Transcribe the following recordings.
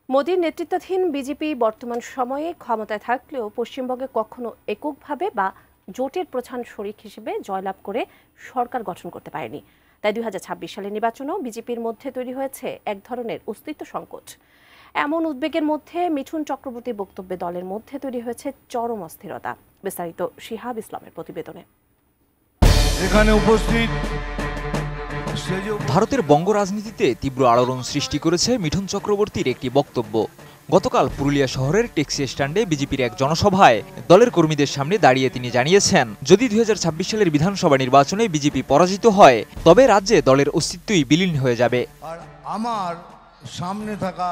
মোদির নেতৃত্বাধীন বিজেপি বর্তমান সময়ে ক্ষমতায় থাকলেও পশ্চিমবঙ্গে কখনো এককভাবে বা জোটের প্রধান শরিক হিসেবে জয়লাভ করে সরকার গঠন করতে পারেনি। তাই 2026 সালের নির্বাচনেও বিজেপির মধ্যে তৈরি হয়েছে এক ধরনের অস্তিত্ব সংকট। এমন উদ্বেগের মধ্যে মিঠুন চক্রবর্তীর বক্তব্যে দলের মধ্যে তৈরি হয়েছে চরম অস্থিরতা। বিস্তারিত শিহাব ইসলামের প্রতিবেদনে। এখানে উপস্থিত ভারতের বঙ্গ রাজনীতিতে তীব্র আলোড়ন সৃষ্টি করেছে মিঠুন চক্রবর্তীর একটি বক্তব্য। গতকাল পুরুলিয়া শহরের ট্যাক্সি স্ট্যান্ডে বিজেপির এক জনসভায় দলের কর্মীদের সামনে দাঁড়িয়ে তিনি জানিয়েছেন, যদি 2026 সালের বিধানসভা নির্বাচনে বিজেপি পরাজিত হয় তবে রাজ্যে দলের অস্তিত্বই বিলীন হয়ে যাবে। আর আমার সামনে থাকা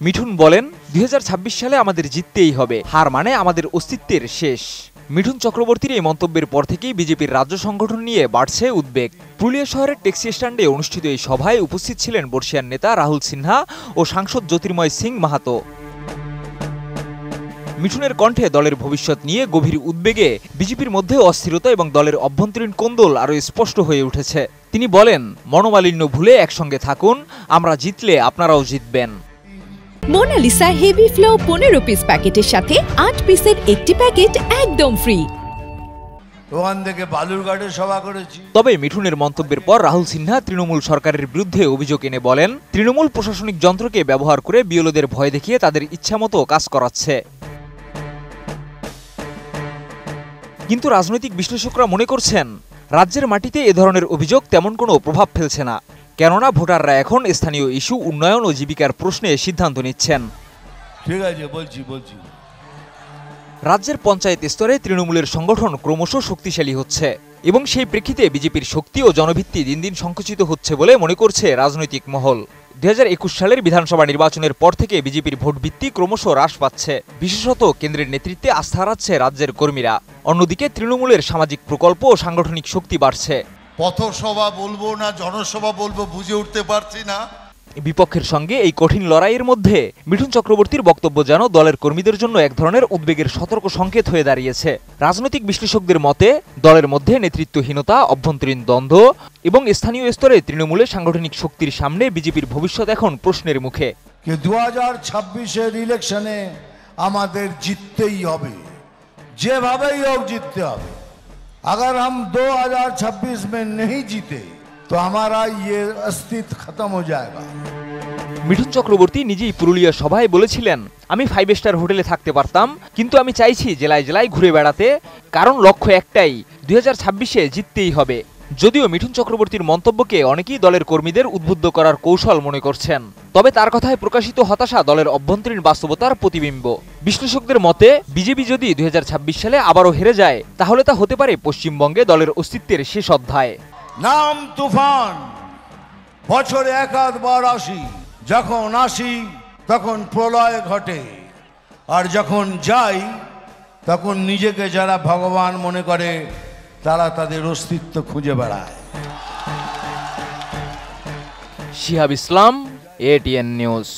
মিঠুন বলেন, 2026 সালে আমাদের জিততেই হবে, হার মানে আমাদের অস্তিত্বের শেষ। মিঠুন চক্রবর্তীর এই মন্তব্যের পর থেকেই বিজেপির রাজ্য সংগঠন নিয়ে বাড়ছে উদ্বেগ। পুরুলিয়া শহরের ট্যাক্সি স্ট্যান্ডে অনুষ্ঠিত এই সভায় উপস্থিত ছিলেন বর্ষিয়ান নেতা রাহুল সিনহা ও সাংসদ জ্যোতির্ময় সিং মাহাতো। মিঠুনের কণ্ঠে দলের ভবিষ্যৎ নিয়ে গভীর উদ্বেগে বিজেপির মধ্যে অস্থিরতা এবং দলের অভ্যন্তরীণ কোন্দল আরও স্পষ্ট হয়ে উঠেছে। তিনি বলেন, মনোমালিন্য ভুলে একসঙ্গে থাকুন, আমরা জিতলে আপনারাও জিতবেন। মোনালিসা হেভি ফ্লো 15 পিস প্যাকেটের সাথে 8 পিসের একটি প্যাকেট একদম ফ্রি। ওখান থেকে বালুরঘাটে সভা করেছি। তবে মিঠুনের মন্তব্যের পর রাহুল সিনহা তৃণমূল সরকারের বিরুদ্ধে অভিযোগ এনে বলেন, তৃণমূল প্রশাসনিক যন্ত্রকে ব্যবহার করে বিএলওদের ভয় দেখিয়ে তাদের ইচ্ছামতো কাজ করাচ্ছে। কিন্তু রাজনৈতিক বিশ্লেষকরা মনে করছেন, রাজ্যের মাটিতে এ ধরনের অভিযোগ তেমন কোনো প্রভাব ফেলছে না, কেননা ভোটাররা এখন স্থানীয় ইস্যু, উন্নয়ন ও জীবিকার প্রশ্নে সিদ্ধান্ত নিচ্ছেন। ঠিক আছে, বলছি। রাজ্যের পঞ্চায়েত স্তরে তৃণমূলের সংগঠন ক্রমশ শক্তিশালী হচ্ছে এবং সেই প্রেক্ষিতে বিজেপির শক্তি ও জনভিত্তি দিন দিন সংকুচিত হচ্ছে বলে মনে করছে রাজনৈতিক মহল। 2021 সালের বিধানসভা নির্বাচনের পর থেকে বিজেপির ভোট ভিত্তি ক্রমশ হ্রাস পাচ্ছে, বিশেষত কেন্দ্রের নেতৃত্বে আস্থা হারাচ্ছে রাজ্যের কর্মীরা। অন্যদিকে তৃণমূলের সামাজিক প্রকল্প ও সাংগঠনিক শক্তি বাড়ছে। পথসভা বলবো না জনসভা বলবো বুঝে উঠতে পারছি না। বিপক্ষের সঙ্গে এই কঠিন লড়াইয়ের মধ্যে মিঠুন চক্রবর্তীর বক্তব্য যেন দলের কর্মীদের জন্য এক ধরনের উদ্বেগের সতর্ক সংকেত হয়ে দাঁড়িয়েছে। রাজনৈতিক বিশ্লেষকদের মতে, দলের মধ্যে নেতৃত্বহীনতা, অভ্যন্তরীণ দ্বন্দ্ব এবং স্থানীয় স্তরে তৃণমূলের সাংগঠনিক শক্তির সামনে বিজেপির ভবিষ্যৎ এখন প্রশ্নের মুখে। 2026-এর ইলেকশনে আমাদের জিততেই হবে, যেভাবেই হোক জিততে হবে। अगर हम 2026 में नहीं जीते तो हमारा ये अस्तित्व खत्म हो जाएगा। মিঠুন চক্রবর্তী নিজেই পুরুলিয়া সভায় বলেছিলেন, আমি 5 স্টার হোটেলে থাকতে পারতাম, কিন্তু আমি চাইছি জেলায় জেলায় ঘুরে বেড়াতে, কারণ লক্ষ্য একটাই, 2026-এ জিততেই হবে। যদিও মিঠুন চক্রবর্তীর মন্তব্যকে অনেকেই দলের কর্মীদের উদ্বুদ্ধ করার কৌশল মনে করছেন, তবে তার কথায় প্রকাশিত হতাশা দলের অভ্যন্তরীণ বাস্তবতার প্রতিবিম্ব। বিশ্লেষকদের মতে, বিজেপি যদি 2026 সালে আবারও হেরে যায় তাহলে তা হতে পারে পশ্চিমবঙ্গে দলের অস্তিত্বের শেষ অধ্যায়। নাম তুফান, বছরে একাধবার আসি, যখন আসি তখন প্রলয় ঘটে, আর যখন যাই তখন নিজেকে যারা ভগবান মনে করে তারা তাদের অস্তিত্ব খুঁজে বেড়ায়। শিহাব ইসলাম, ATN নিউজ।